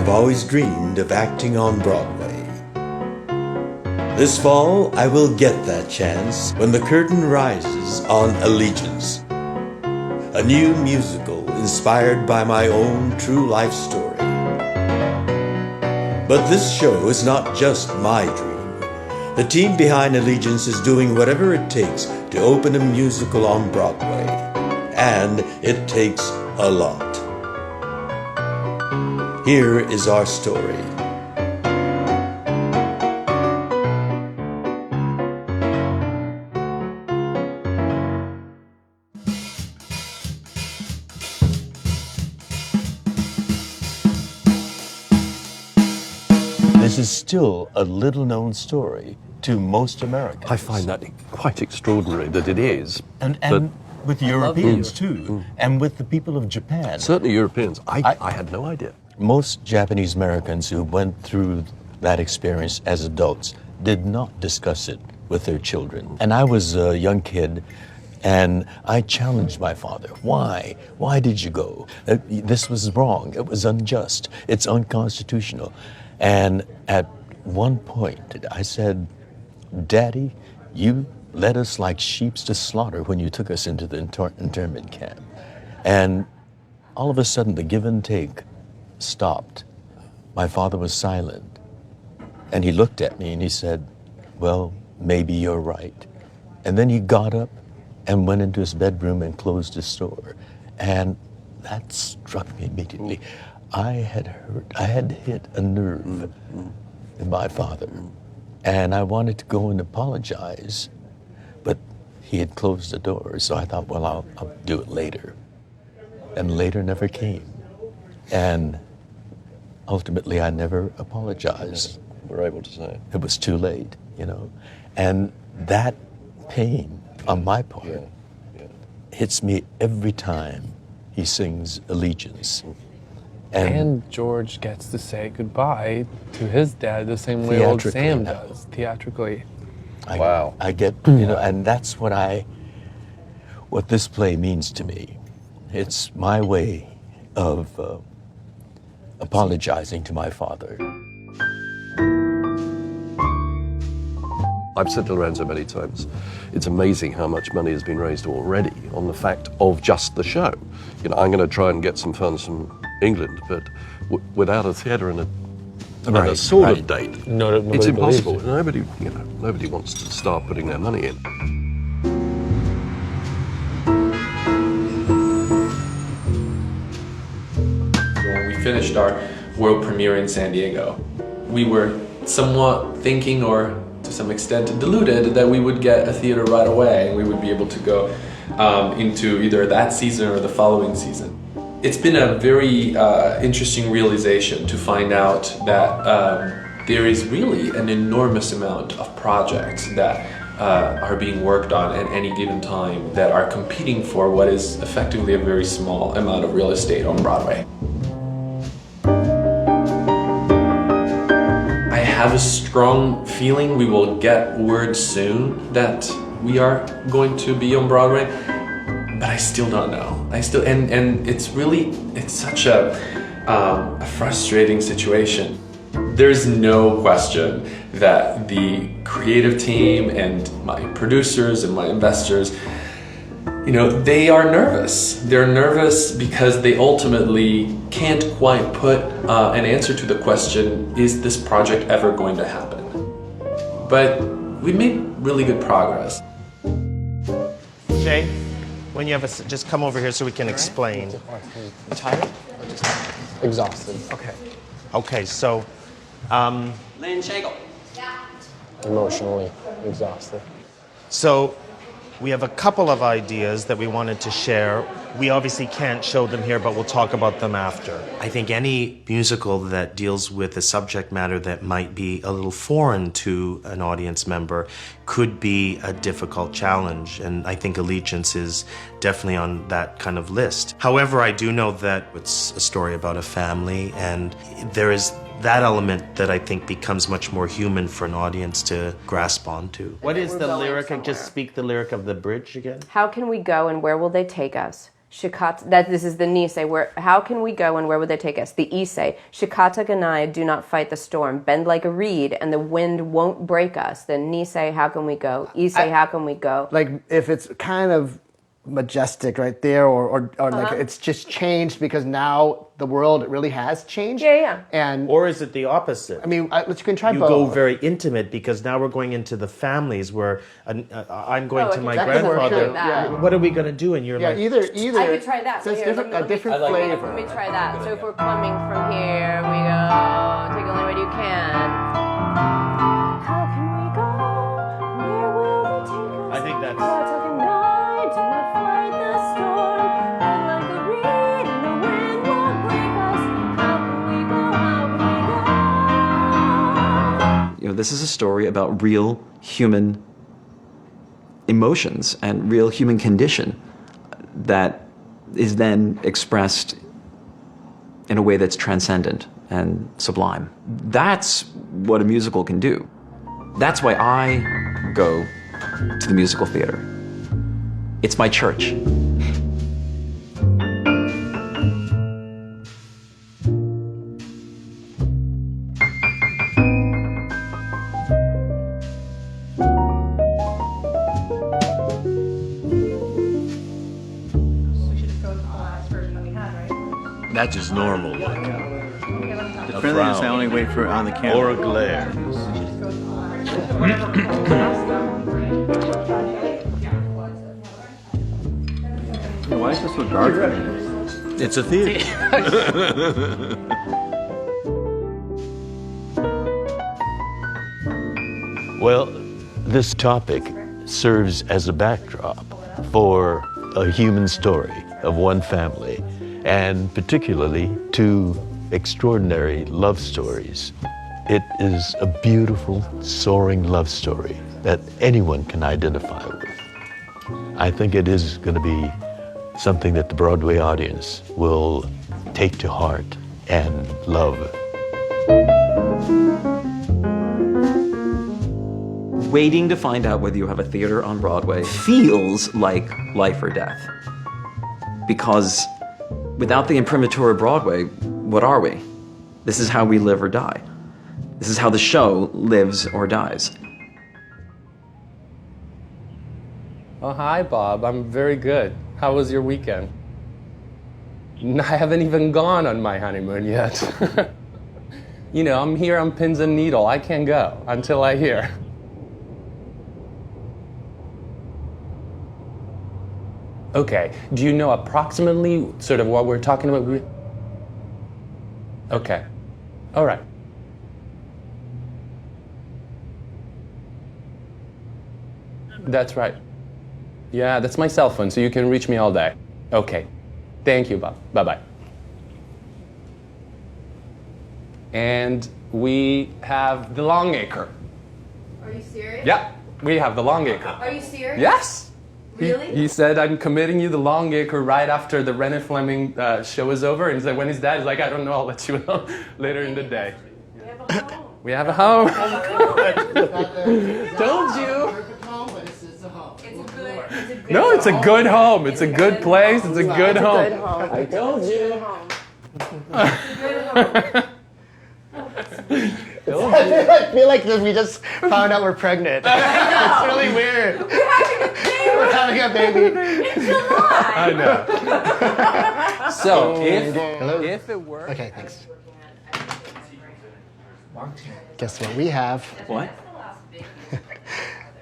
I've always dreamed of acting on Broadway. This fall, I will get that chance when the curtain rises on Allegiance, a new musical inspired by my own true life story. But this show is not just my dream. The team behind Allegiance is doing whatever it takes to open a musical on Broadway, and it takes a lot. Here is our story. This is still a little-known story to most Americans. I find that quite extraordinary that it is. And with Europeans, too, and with the people of Japan. Certainly Europeans. I had no idea. Most Japanese Americans who went through that experience as adults did not discuss it with their children. And I was a young kid, and I challenged my father. Why? Why did you go? This was wrong. It was unjust. It's unconstitutional. And at one point, I said, Daddy, you led us like sheep to slaughter when you took us into the internment camp. And all of a sudden, the give and take stopped. My father was silent. And he looked at me and he said, well, maybe you're right. And then he got up and went into his bedroom and closed his door. And that struck me immediately. I had hit a nerve in my father. And I wanted to go and apologize, but he had closed the door. So I thought, well, I'll do it later. And later never came. And ultimately, I never apologized. We're able to say it was too late, you know. And that pain on my part hits me every time he sings Allegiance. And George gets to say goodbye to his dad the same way old Sam does, theatrically. Wow. I get, you know, and that's what this play means to me. It's my way of apologizing to my father. I've said to Lorenzo many times, it's amazing how much money has been raised already on the fact of just the show. You know, I'm going to try and get some funds from England, but without a theatre and a sort of date, it's impossible. Nobody wants to start putting their money in. When we finished our world premiere in San Diego, we were somewhat thinking, or to some extent deluded, that we would get a theater right away and we would be able to go into either that season or the following season. It's been a very interesting realization to find out that there is really an enormous amount of projects that are being worked on at any given time that are competing for what is effectively a very small amount of real estate on Broadway. I have a strong feeling we will get word soon that we are going to be on Broadway, but I still don't know. And it's such a frustrating situation. There's no question that the creative team and my producers and my investors, you know, they are nervous. They're nervous because they ultimately can't quite put an answer to the question, is this project ever going to happen? But we made really good progress. Jay, when you have just come over here so we can explain. Tired? Exhausted. Okay. Okay, so, Lynn Shagel. Emotionally exhausted. So, we have a couple of ideas that we wanted to share. We obviously can't show them here, but we'll talk about them after. I think any musical that deals with a subject matter that might be a little foreign to an audience member could be a difficult challenge, and I think Allegiance is definitely on that kind of list. However, I do know that it's a story about a family, and there is that element that I think becomes much more human for an audience to grasp onto. What is the lyric? Just speak the lyric of the bridge again. How can we go and where will they take us? Shikata, that this is the Nisei, where how can we go and where would they take us? The Issei, Shikata Ganai, do not fight the storm, bend like a reed and the wind won't break us. The Nisei, how can we go? Issei, how can we go? Like if it's kind of majestic right there, or like it's just changed because now the world really has changed. Yeah. And Or is it the opposite? I mean, you can try you both. go very intimate because now we're going into the families where I'm going to my that could work grandfather. like that. What are we going to do? And you're like, either. I could try that. So it's here, different, let a me- different let me- flavor. Let me try that. So if we're coming from here, we go, take the only way you can. How can we go? Where will they take us? I think that's- Shikata Ganai, do not fight the storm, bend like a reed and the wind won't break us. How can we go? How can we go? This is a story about real human emotions and real human condition that is then expressed in a way that's transcendent and sublime. That's what a musical can do. That's why I go to the musical theater. It's my church. That's just normal. The friendliness I only wait for on the camera. Or a glare. Why is this so dark? It's a theater. Well, this topic serves as a backdrop for a human story of one family, and particularly two extraordinary love stories. It is a beautiful, soaring love story that anyone can identify with. I think it is going to be something that the Broadway audience will take to heart and love. Waiting to find out whether you have a theater on Broadway feels like life or death. Because without the imprimatur of Broadway, what are we? This is how we live or die. This is how the show lives or dies. Oh, hi, Bob. I'm very good. How was your weekend? I haven't even gone on my honeymoon yet. I'm here on pins and needle. I can't go until I hear. Okay, do you know approximately sort of what we're talking about? Okay, all right. That's right. Yeah, that's my cell phone, so you can reach me all day. Okay, thank you, Bob. Bye-bye. And we have the Longacre. Are you serious? Yeah, we have the Longacre. Are you serious? Yes! Really? He said, I'm committing you the Longacre right after the Rennie Fleming show is over. And he said, when is that? He's like, I don't know, I'll let you know later in the day. We have a home. Told you. No, it's a good home. It's a good place. It's a good home. I told you. I feel like we just found out we're pregnant. It's really weird. We're having a baby. In July. I know. So, if it works. Okay, thanks. Guess what we have? What?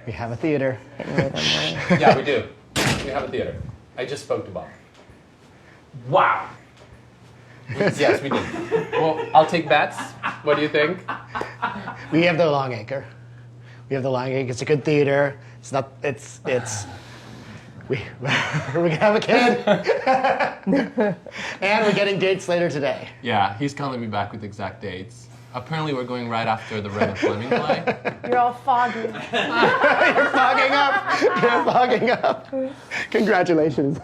We have a theater. Yeah, we do. We have a theater. I just spoke to Bob. Wow. Yes, we do. Well, I'll take bets. What do you think? We have the Longacre. We have the Longacre. It's a good theater. It's not. It's. We're gonna have a kid, and we're getting dates later today. Yeah, he's calling me back with exact dates. Apparently, we're going right after the Rennie Fleming play. You're all foggy. You're fogging up. You're fogging up. Congratulations.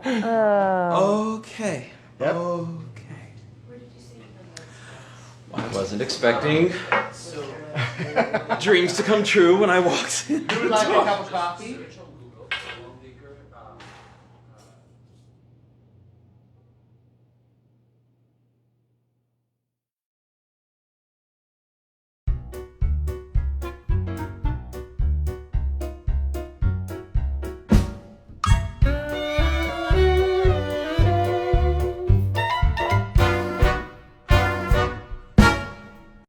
Okay. Yep. Okay. I wasn't expecting dreams to come true when I walked in. Would you like a cup of coffee?